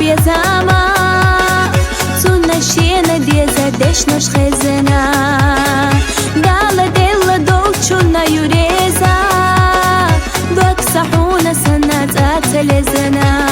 بيزاما تونا شينا ديزا دشنش خزنا دالا ديلا دوتشونا يوريزا دوك صحونا سنة اتلزنا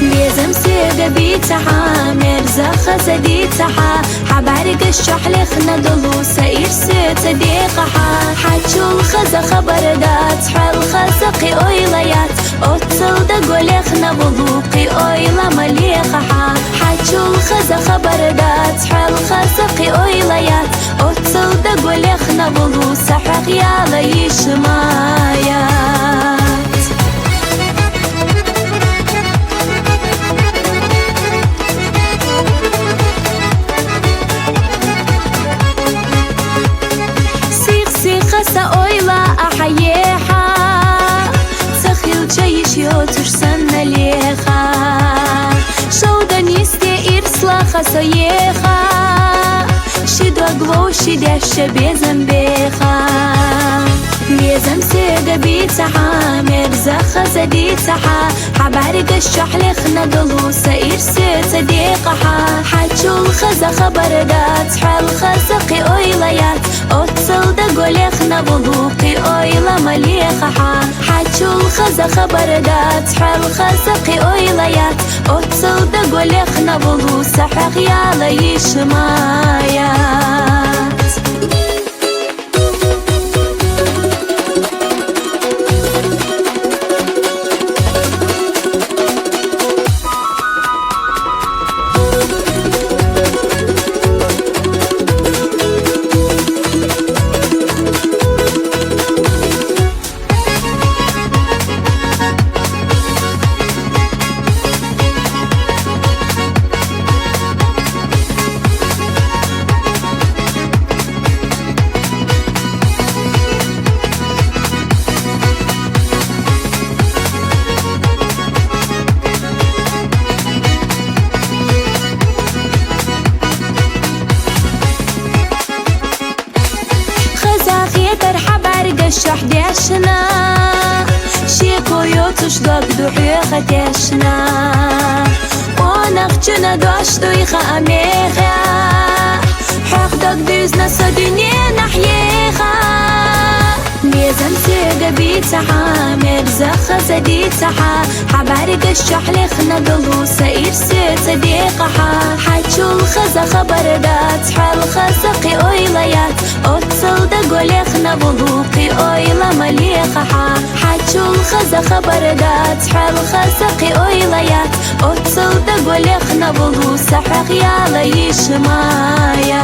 بيزم سيدة بيتها مرزا خزديتها حبارك الشحل خنا دلو ساير ست ديقها حاجو الخزا خبر دات حال خزقي اويليات اوتل دا قولي خنا بلوقي اويلا مليقها حاجو الخزا خبر دات حال خزقي اويليات اوتل دا قولي خنا بلو سحق يالا يشمايات سأويلا أحييها تخيل جيش يوتش سنة ليخا شودا نيستي إرسلا خسيخا شدو أقلو شداش بيزم بيخا بيزم سيدة بيتها مرزا خزديتها حبارك الشحل خنا دلو ساير ست ديقها حاجو الخزا خبر دات حال خزقي أويليات اوتل دا قولي خنا بلوقي اويلا مليقها حاجو الخزا خبر دات حال خزقي اويليات اوتل دا قولي خنا بلو سحق يالا يشمايات الشح ديشنا شيكو يوتش دوك دوحيخة ديشنا ونخجنا دوش دويخة أميخة حق دوك بيزنا صدنيا نحيخة ميزم سيدة بيتها مرزا خزديتها حبارك الشحل خنا دلو ساير ست ديقها حاجو الخزا خبر دات حال خزقي اويليات اوتل دا قولي خنا بلوقي اويلا مليقها حاجو الخزا خبر دات حال خزقي اويليات اوتل دا قولي خنا بلو سحق يالا يشمايات